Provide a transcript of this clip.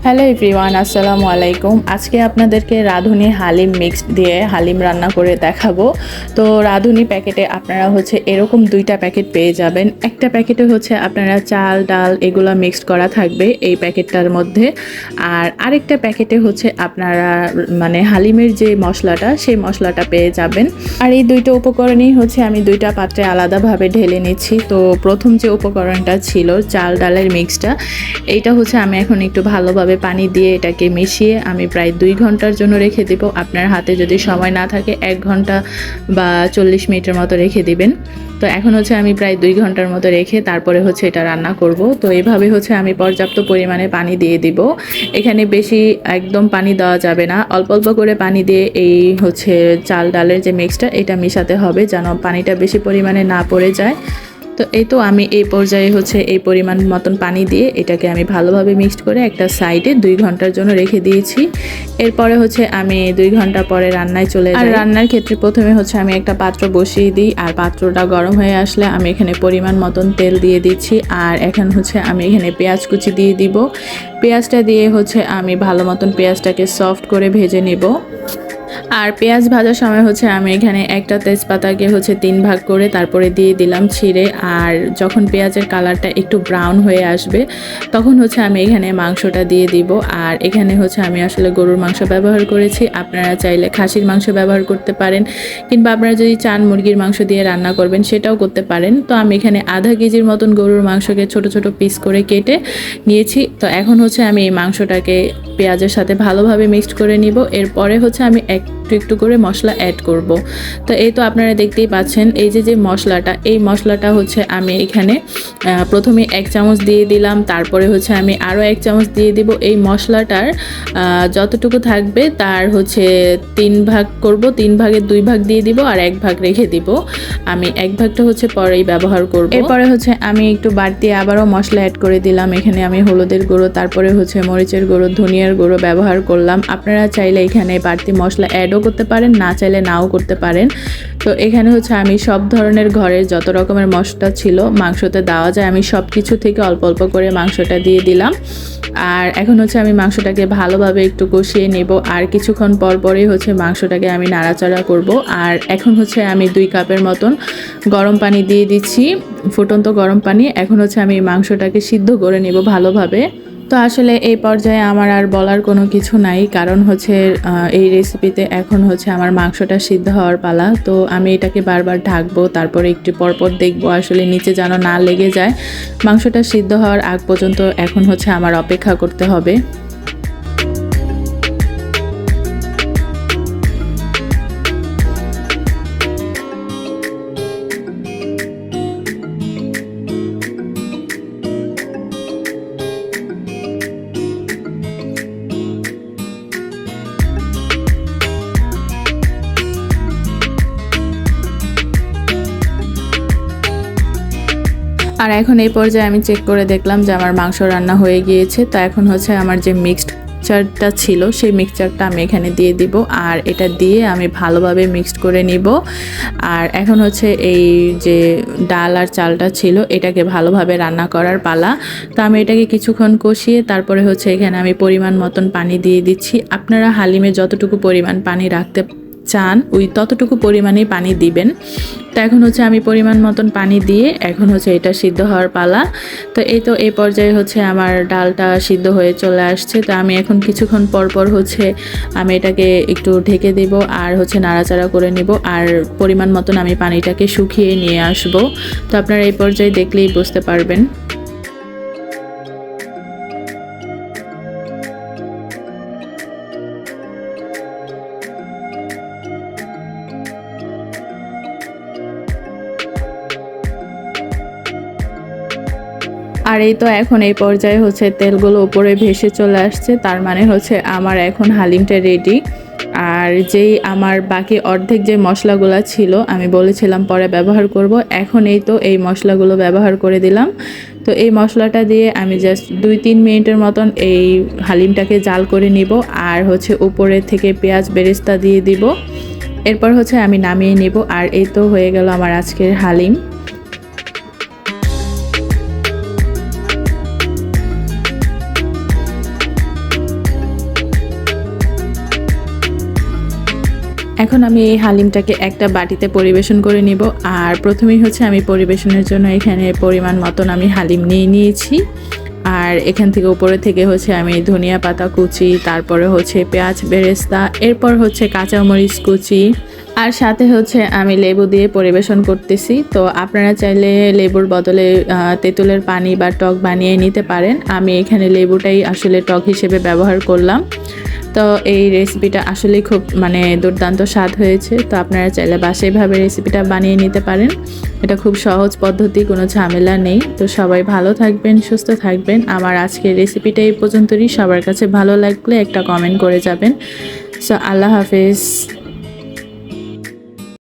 Hello everyone, আসসালামু আলাইকুম। আজকে আপনাদেরকে রাঁধুনি হালিম মিক্সড দিয়ে হালিম রান্না করে দেখাবো। তো রাঁধুনি প্যাকেটে আপনারা এরকম দুইটা প্যাকেট পেয়ে যাবেন। একটা প্যাকেটে আপনারা চাল ডাল এগুলো মিক্সড করা থাকবে এই প্যাকেটটার মধ্যে, আর আরেকটা প্যাকেটে আপনারা হালিমের যে মশলাটা সেই মশলাটা পেয়ে যাবেন। আর এই দুইটা উপকরণই আমি দুইটা পাত্রে আলাদাভাবে ঢেলে নিচ্ছি। তো প্রথম যে উপকরণটা ছিল চাল ডালের মিক্সটা, এইটা আমি এখন একটু ভালোভাবে পানি দিয়ে এটাকে মিশিয়ে আমি প্রায় 2 ঘন্টার জন্য রেখে দেব। আপনার হাতে যদি সময় না থাকে 1 ঘন্টা বা 40 মিনিটের মতো রেখে দিবেন। তো এখন আমি প্রায় 2 ঘন্টার মতো রেখে তারপরে এটা রান্না করব। তো এইভাবে আমি পর্যাপ্ত পরিমাণে পানি দিয়ে দিব। এখানে বেশি একদম পানি দেওয়া যাবে না, অল্প অল্প করে পানি দিয়ে এই চাল ডালের যে মিক্সটা এটা মেশাতে হবে যেন পানিটা বেশি পরিমাণে না পড়ে যায়। তো এই তো আমি এই পর্যায়ে এই পরিমাণ মতন পানি দিয়ে এটাকে আমি ভালোভাবে মিক্সড করে একটা সাইডে 2 ঘন্টার জন্য রেখে দিয়েছি। এরপরে আমি 2 ঘন্টা পরে রান্নায় চলে যাই। আর রান্নার ক্ষেত্রে প্রথমে আমি একটা পাত্র বসিয়ে দিই, আর পাত্রটা গরম হয়ে আসলে আমি এখানে পরিমাণ মতন তেল দিয়ে দিচ্ছি। আর এখন আমি এখানে পেঁয়াজ কুচি দিয়ে দিব। পেঁয়াজটা দিয়ে আমি ভালো মতন পেঁয়াজটাকে সফট করে ভেজে নেব। আর পেঁয়াজ ভাজার সময় আমি এখানে একটা তেজপাতাকে 3 ভাগ করে তারপরে দিয়ে দিলাম ছিঁড়ে। আর যখন পেঁয়াজের কালারটা একটু ব্রাউন হয়ে আসবে তখন আমি এখানে মাংসটা দিয়ে দিব। আর এখানে আমি আসলে গরুর মাংস ব্যবহার করেছি, আপনারা চাইলে খাসির মাংস ব্যবহার করতে পারেন, কিংবা আপনারা যদি চান মুরগির মাংস দিয়ে রান্না করবেন সেটাও করতে পারেন। তো আমি এখানে আধা কেজির মতন গরুর মাংসকে ছোট ছোট পিস করে কেটে নিয়েছি। তো এখন আমি এই মাংসটাকে পেঁয়াজের সাথে ভালোভাবে মিক্সড করে নিব। এরপরে আমি একটু একটু করে মশলা অ্যাড করব। তো এই তো আপনারা দেখতেই পাচ্ছেন এই যে মশলাটা, এই মশলাটা আমি এখানে প্রথমে 1 চামচ দিয়ে দিলাম, তারপরে আমি আরও 1 চামচ দিয়ে দিব। এই মশলাটার যতটুকু থাকবে তার 3 ভাগ করব, 3 ভাগের 2 ভাগ দিয়ে দিব আর 1 ভাগ রেখে দিব। আমি 1 ভাগটা পরেই ব্যবহার করব। এরপরে আমি একটু বাড়তি আবারও মশলা অ্যাড করে দিলাম। এখানে আমি হলুদের গুঁড়ো, তারপরে মরিচের গুঁড়ো, ধনিয়ার গুঁড়ো ব্যবহার করলাম। আপনারা চাইলে এখানে বাড়তি মশলা অ্যাডও করতে পারেন, না চাইলে নাও করতে পারেন। তো এখানে আমি সব ধরনের ঘরের যত রকমের মশলা ছিল মাংসতে দেওয়া যায় আমি সব কিছু থেকে অল্প অল্প করে মাংসটা দিয়ে দিলাম। আর এখন আমি মাংসটাকে ভালোভাবে একটু কষিয়ে নেব। আর কিছুক্ষণ পর পরেই মাংসটাকে আমি নাড়াচাড়া করব। আর এখন আমি 2 কাপের মতন গরম পানি দিয়ে দিচ্ছি, ফুটন্ত গরম পানি। এখন আমি মাংসটাকে সিদ্ধ করে নেব ভালোভাবে। তো আসলে এই পর্যায়ে আমার আর বলার কোনো কিছু নাই, কারণ এই রেসিপিতে এখন আমার মাংসটা সিদ্ধ হওয়ার পালা। তো আমি এটাকে বারবার ঢাকবো, তারপরে একটু পরপর দেখবো আসলে নিচে যেন না লেগে যায়। মাংসটা সিদ্ধ হওয়ার আগ পর্যন্ত এখন আমার অপেক্ষা করতে হবে। আর এখন এই পর্যায়ে আমি চেক করে দেখলাম যে আমার মাংস রান্না হয়ে গিয়েছে। তো এখন আমার যে মিক্সচারটা ছিল সেই মিক্সচারটা আমি এখানে দিয়ে দিব। আর এটা দিয়ে আমি ভালোভাবে মিক্সড করে নিব। আর এখন এই যে ডাল আর চালটা ছিল এটাকে ভালোভাবে রান্না করার পালা। তো আমি এটাকে কিছুক্ষণ কষিয়ে তারপরে এখানে আমি পরিমাণ মতন পানি দিয়ে দিচ্ছি। আপনারা হালিমে যতটুকু পরিমাণ পানি রাখতে চান ওই ততটুকু পরিমাণেই পানি দিবেন। তো এখন আমি পরিমাণ মতন পানি দিয়ে এখন এটা সিদ্ধ হওয়ার পালা। তো এই তো এই পর্যায়ে আমার ডালটা সিদ্ধ হয়ে চলে আসছে। তো আমি এখন কিছুক্ষণ পর পর আমি এটাকে একটু ঢেকে দেব আর নাড়াচাড়া করে নেব। আর পরিমাণ মতন আমি পানিটাকে শুকিয়ে নিয়ে আসব। তো আপনারা এই পর্যায়ে দেখলেই বুঝতে পারবেন। আর এই তো এখন এই পর্যায়ে তেলগুলো উপরে ভেসে চলে আসছে, তার মানে আমার এখন হালিমটা রেডি। আর যেই আমার বাকি অর্ধেক যে মশলাগুলো ছিল আমি বলেছিলাম পরে ব্যবহার করব, এখন এই তো এই মশলাগুলো ব্যবহার করে দিলাম। তো এই মশলাটা দিয়ে আমি জাস্ট 2-3 মিনিটের মতন এই হালিমটাকে জাল করে নিব। আর উপরে থেকে পেঁয়াজ বেরেস্তা দিয়ে দিব। এরপর আমি নামিয়ে নিব। আর এই তো হয়ে গেল আমার আজকের হালিম। এখন আমি এই হালিমটাকে একটা বাটিতে পরিবেশন করে নিব। আর প্রথমেই হচ্ছে আমি পরিবেশনের জন্য এখানে পরিমাণ মতন আমি হালিম নিয়ে নিয়েছি। আর এখান থেকে উপরে থেকে হচ্ছে আমি ধনিয়া পাতা কুচি, তারপরে হচ্ছে পেঁয়াজ বেরেস্তা, এরপর হচ্ছে কাঁচামরিচ কুচি, আর সাথে হচ্ছে আমি লেবু দিয়ে পরিবেশন করতেছি। তো আপনারা চাইলে লেবুর বদলে তেঁতুলের পানি বা টক বানিয়ে নিতে পারেন। আমি এখানে লেবুটাই আসলে টক হিসেবে ব্যবহার করলাম। তো এই রেসিপিটা আসলে খুব দুর্দান্ত স্বাদ হয়েছে। তো আপনারা চাইলে বাসায় এভাবে রেসিপিটা বানিয়ে নিতে পারেন। এটা খুব সহজ পদ্ধতি, কোনো ঝামেলা নেই। তো সবাই ভালো থাকবেন, সুস্থ থাকবেন। আমার আজকের রেসিপিটা এই পর্যন্তই। সবার কাছে ভালো লাগলে একটা কমেন্ট করে যাবেন। সো আল্লাহ হাফেজ।